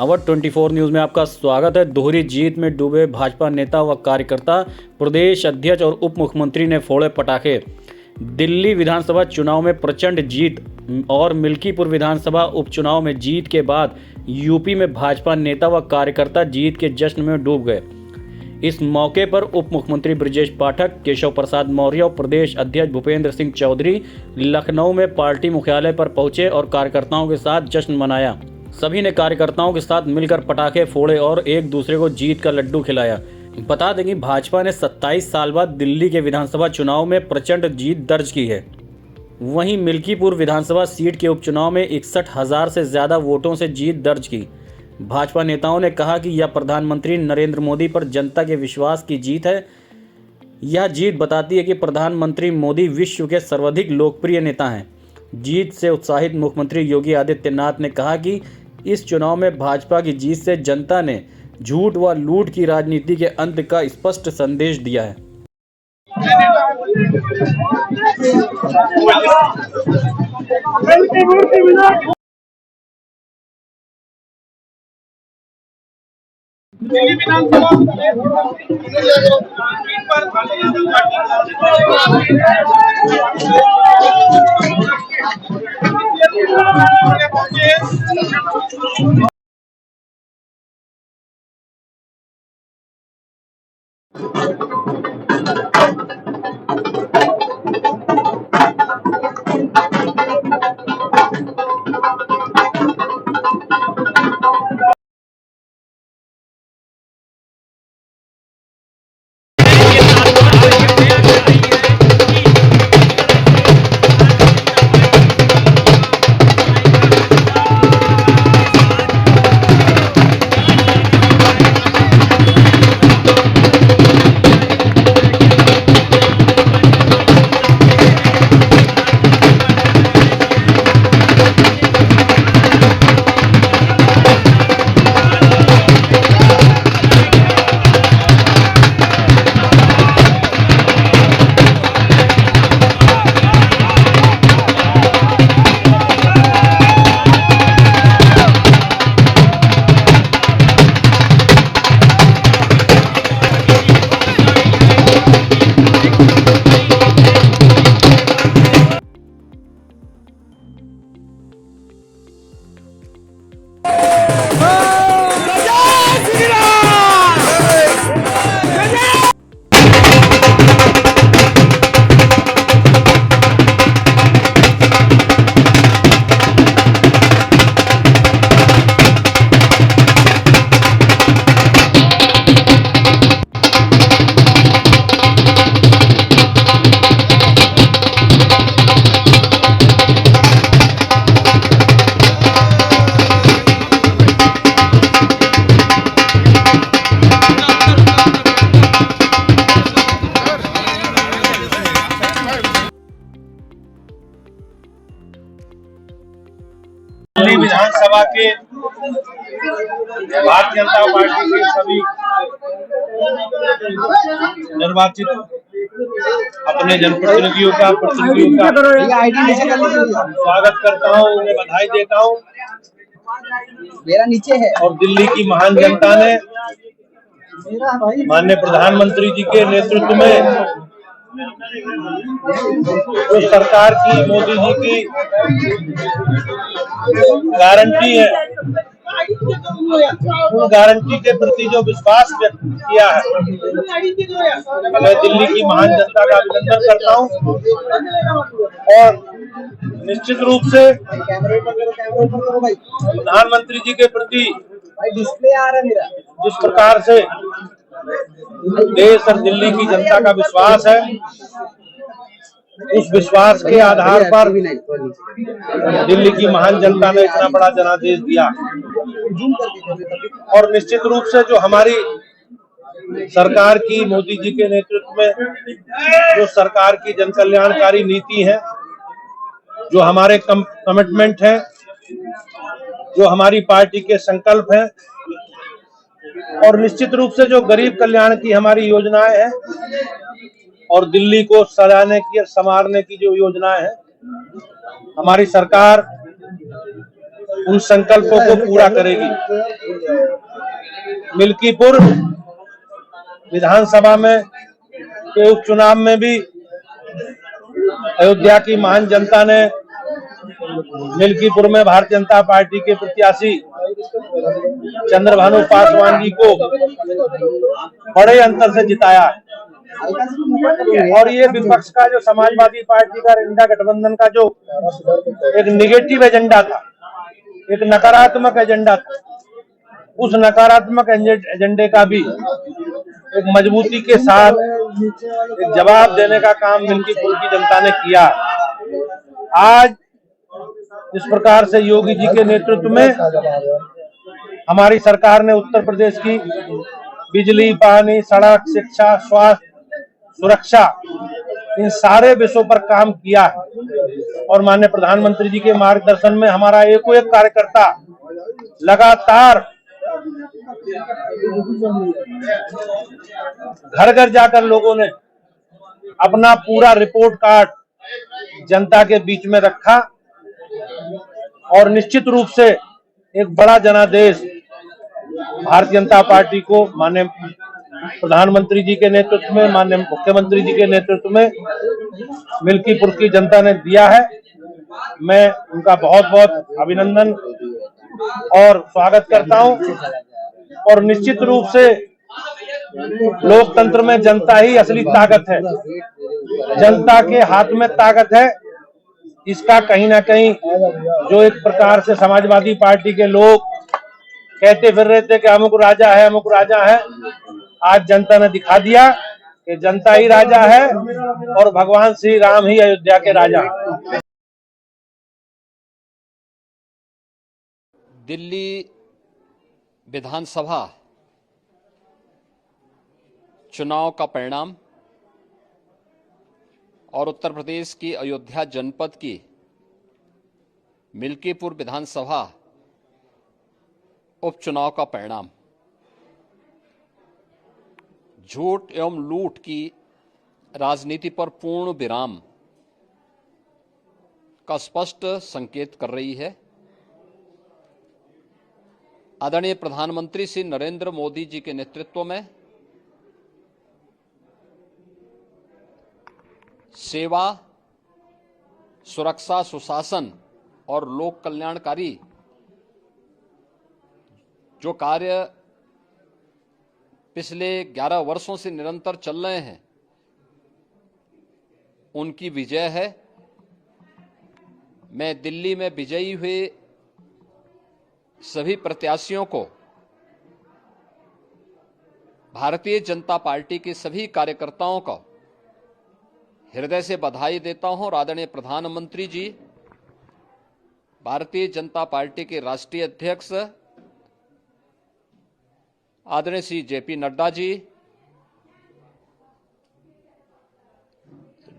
Awadh 24 news में आपका स्वागत है। दोहरी जीत में डूबे भाजपा नेता व कार्यकर्ता, प्रदेश अध्यक्ष और उप मुख्यमंत्री ने फोड़े पटाखे। दिल्ली विधानसभा चुनाव में प्रचंड जीत और मिल्कीपुर विधानसभा उपचुनाव में जीत के बाद यूपी में भाजपा नेता व कार्यकर्ता जीत के जश्न में डूब गए। इस मौके पर उप मुख्यमंत्री ब्रजेश पाठक, केशव प्रसाद मौर्य और प्रदेश अध्यक्ष भूपेंद्र सिंह चौधरी लखनऊ में पार्टी मुख्यालय पर पहुंचे और कार्यकर्ताओं के साथ जश्न मनाया। सभी ने कार्यकर्ताओं के साथ मिलकर पटाखे फोड़े और एक दूसरे को जीत का लड्डू खिलाया। बता दें कि भाजपा ने 27 साल बाद दिल्ली के विधानसभा चुनाव में प्रचंड जीत दर्ज की है। वहीं मिल्कीपुर विधानसभा सीट के उपचुनाव में 61,000 से ज़्यादा वोटों से जीत दर्ज की। भाजपा नेताओं ने कहा कि यह प्रधानमंत्री नरेंद्र मोदी पर जनता के विश्वास की जीत है। यह जीत बताती है कि प्रधानमंत्री मोदी विश्व के सर्वाधिक लोकप्रिय नेता हैं। जीत से उत्साहित मुख्यमंत्री योगी आदित्यनाथ ने कहा कि इस चुनाव में भाजपा की जीत से जनता ने झूठ व लूट की राजनीति के अंत का स्पष्ट संदेश दिया है। दिल्ली विधानसभा के भारतीय जनता पार्टी के सभी निर्वाचित अपने जनप्रतिनिधियों का स्वागत करता हूं, उन्हें बधाई देता हूं। मेरा नीचे है। और दिल्ली की महान जनता ने माननीय प्रधानमंत्री जी के नेतृत्व में जो सरकार की, मोदी जी की गारंटी है, उन गारंटी के प्रति जो विश्वास व्यक्त किया है, मैं दिल्ली की महान जनता का अभिनंदन करता हूं। और निश्चित रूप से प्रधानमंत्री जी के प्रति जिस प्रकार से देश और दिल्ली की जनता का विश्वास है, उस विश्वास के आधार पर दिल्ली की महान जनता ने इतना बड़ा जनादेश दिया। और निश्चित रूप से जो हमारी सरकार की, मोदी जी के नेतृत्व में जो सरकार की जन कल्याणकारी नीति है, जो हमारे कमिटमेंट है, जो हमारी पार्टी के संकल्प हैं, और निश्चित रूप से जो गरीब कल्याण की हमारी योजनाएं हैं और दिल्ली को सजाने की और संवारने की जो योजनाएं हैं, हमारी सरकार उन संकल्पों को पूरा करेगी। मिल्कीपुर विधानसभा में के उपचुनाव में भी अयोध्या की महान जनता ने मिल्कीपुर में भारतीय जनता पार्टी के प्रत्याशी चंद्रभानु पासवान जी को बड़े अंतर से जिताया है। और ये विपक्ष का जो समाजवादी पार्टी का इंडिया गठबंधन का जो एक निगेटिव एजेंडा था, एक नकारात्मक एजेंडा था, उस नकारात्मक एजेंडे का भी एक मजबूती के साथ एक जवाब देने का काम मिल्कीपुर की जनता ने किया। आज इस प्रकार से योगी जी के नेतृत्व में हमारी सरकार ने उत्तर प्रदेश की बिजली, पानी, सड़क, शिक्षा, स्वास्थ्य, सुरक्षा, इन सारे विषयों पर काम किया है। और माननीय प्रधानमंत्री जी के मार्गदर्शन में हमारा एक कार्यकर्ता लगातार घर घर जाकर लोगों ने अपना पूरा रिपोर्ट कार्ड जनता के बीच में रखा और निश्चित रूप से एक बड़ा जनादेश भारतीय जनता पार्टी को माननीय प्रधानमंत्री जी के नेतृत्व में, माननीय मुख्यमंत्री जी के नेतृत्व में मिल्कीपुर की जनता ने दिया है। मैं उनका बहुत बहुत अभिनंदन और स्वागत करता हूं। और निश्चित रूप से लोकतंत्र में जनता ही असली ताकत है, जनता के हाथ में ताकत है। इसका कहीं ना कहीं जो एक प्रकार से समाजवादी पार्टी के लोग कहते फिर रहे थे कि अमुक राजा है, अमुक राजा है, आज जनता ने दिखा दिया कि जनता ही राजा है और भगवान श्री राम ही अयोध्या के राजा हैं। दिल्ली विधानसभा चुनाव का परिणाम और उत्तर प्रदेश की अयोध्या जनपद की मिल्कीपुर विधानसभा उपचुनाव का परिणाम झूठ एवं लूट की राजनीति पर पूर्ण विराम का स्पष्ट संकेत कर रही है। आदरणीय प्रधानमंत्री श्री नरेंद्र मोदी जी के नेतृत्व में सेवा, सुरक्षा, सुशासन और लोक कल्याणकारी जो कार्य पिछले 11 वर्षों से निरंतर चल रहे हैं, उनकी विजय है। मैं दिल्ली में विजयी हुए सभी प्रत्याशियों को, भारतीय जनता पार्टी के सभी कार्यकर्ताओं को हृदय से बधाई देता हूं और आदरणीय प्रधानमंत्री जी, भारतीय जनता पार्टी के राष्ट्रीय अध्यक्ष आदरणीय श्री जेपी नड्डा जी,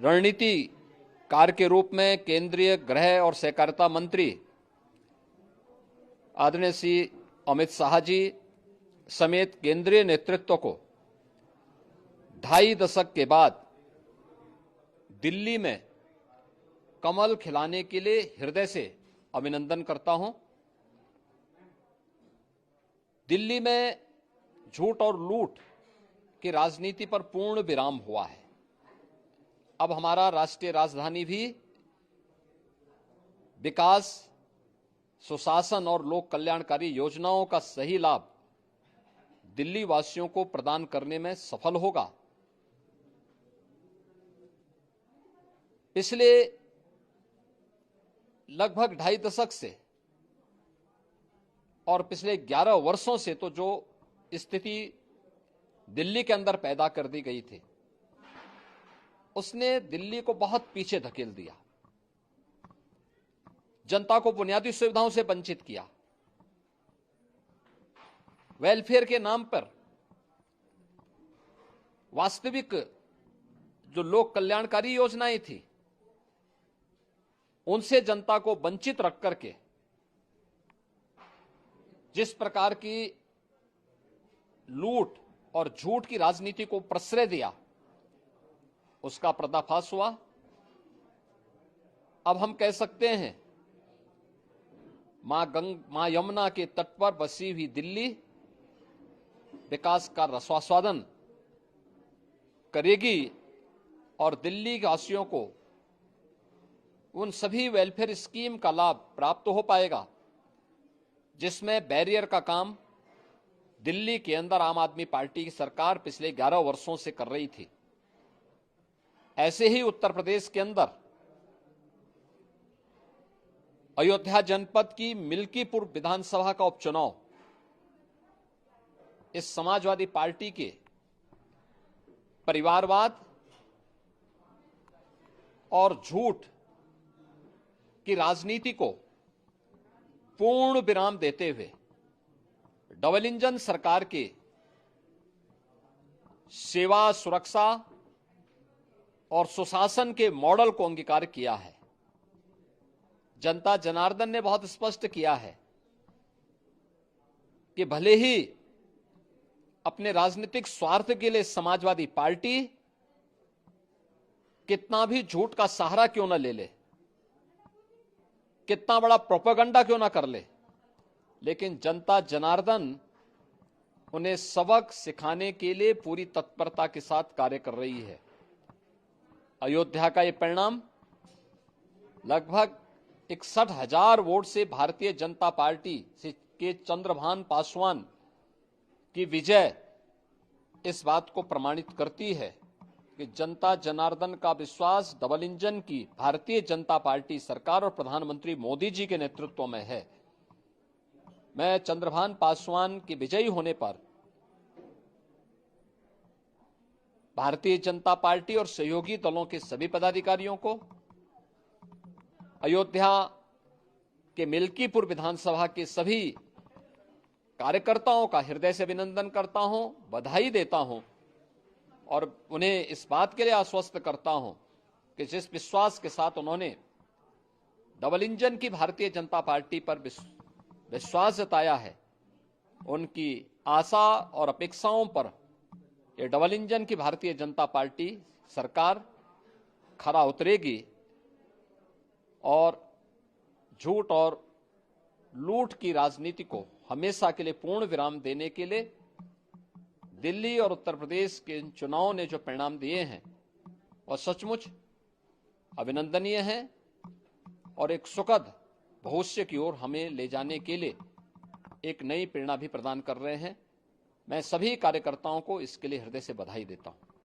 रणनीतिकार के रूप में केंद्रीय गृह और सहकारिता मंत्री आदरणीय श्री अमित शाह जी समेत केंद्रीय नेतृत्व को 2.5 दशक के बाद दिल्ली में कमल खिलाने के लिए हृदय से अभिनंदन करता हूं। दिल्ली में झूठ और लूट की राजनीति पर पूर्ण विराम हुआ है। अब हमारा राष्ट्रीय राजधानी भी विकास, सुशासन और लोक कल्याणकारी योजनाओं का सही लाभ दिल्ली वासियों को प्रदान करने में सफल होगा। पिछले लगभग 2.5 दशक से और पिछले 11 वर्षों से तो जो स्थिति दिल्ली के अंदर पैदा कर दी गई थी, उसने दिल्ली को बहुत पीछे धकेल दिया, जनता को बुनियादी सुविधाओं से वंचित किया। वेलफेयर के नाम पर वास्तविक जो लोक कल्याणकारी योजनाएं थी, उनसे जनता को वंचित रख करके जिस प्रकार की लूट और झूठ की राजनीति को प्रश्रय दिया, उसका पर्दाफाश हुआ। अब हम कह सकते हैं मां यमुना के तट पर बसी हुई दिल्ली विकास का रसास्वादन करेगी और दिल्ली वासियों को उन सभी वेलफेयर स्कीम का लाभ प्राप्त हो पाएगा जिसमें बैरियर का काम दिल्ली के अंदर आम आदमी पार्टी की सरकार पिछले 11 वर्षों से कर रही थी। ऐसे ही उत्तर प्रदेश के अंदर अयोध्या जनपद की मिल्कीपुर विधानसभा का उपचुनाव इस समाजवादी पार्टी के परिवारवाद और झूठ की राजनीति को पूर्ण विराम देते हुए डबल इंजन सरकार के सेवा, सुरक्षा और सुशासन के मॉडल को अंगीकार किया है। जनता जनार्दन ने बहुत स्पष्ट किया है कि भले ही अपने राजनीतिक स्वार्थ के लिए समाजवादी पार्टी कितना भी झूठ का सहारा क्यों न ले ले, कितना बड़ा प्रोपेगेंडा क्यों ना कर ले, लेकिन जनता जनार्दन उन्हें सबक सिखाने के लिए पूरी तत्परता के साथ कार्य कर रही है। अयोध्या का ये परिणाम लगभग 61,000 वोट से भारतीय जनता पार्टी के चंद्रभान पासवान की विजय इस बात को प्रमाणित करती है कि जनता जनार्दन का विश्वास डबल इंजन की भारतीय जनता पार्टी सरकार और प्रधानमंत्री मोदी जी के नेतृत्व में है। मैं चंद्रभान पासवान के विजयी होने पर भारतीय जनता पार्टी और सहयोगी दलों के सभी पदाधिकारियों को, अयोध्या के मिल्कीपुर विधानसभा के सभी कार्यकर्ताओं का हृदय से अभिनंदन करता हूं, बधाई देता हूं और उन्हें इस बात के लिए आश्वस्त करता हूं कि जिस विश्वास के साथ उन्होंने डबल इंजन की भारतीय जनता पार्टी पर विश्वास जताया है, उनकी आशा और अपेक्षाओं पर ये डबल इंजन की भारतीय जनता पार्टी सरकार खरा उतरेगी और झूठ और लूट की राजनीति को हमेशा के लिए पूर्ण विराम देने के लिए दिल्ली और उत्तर प्रदेश के इन चुनावों ने जो परिणाम दिए हैं वह सचमुच अभिनंदनीय हैं और एक सुखद भविष्य की ओर हमें ले जाने के लिए एक नई प्रेरणा भी प्रदान कर रहे हैं। मैं सभी कार्यकर्ताओं को इसके लिए हृदय से बधाई देता हूं।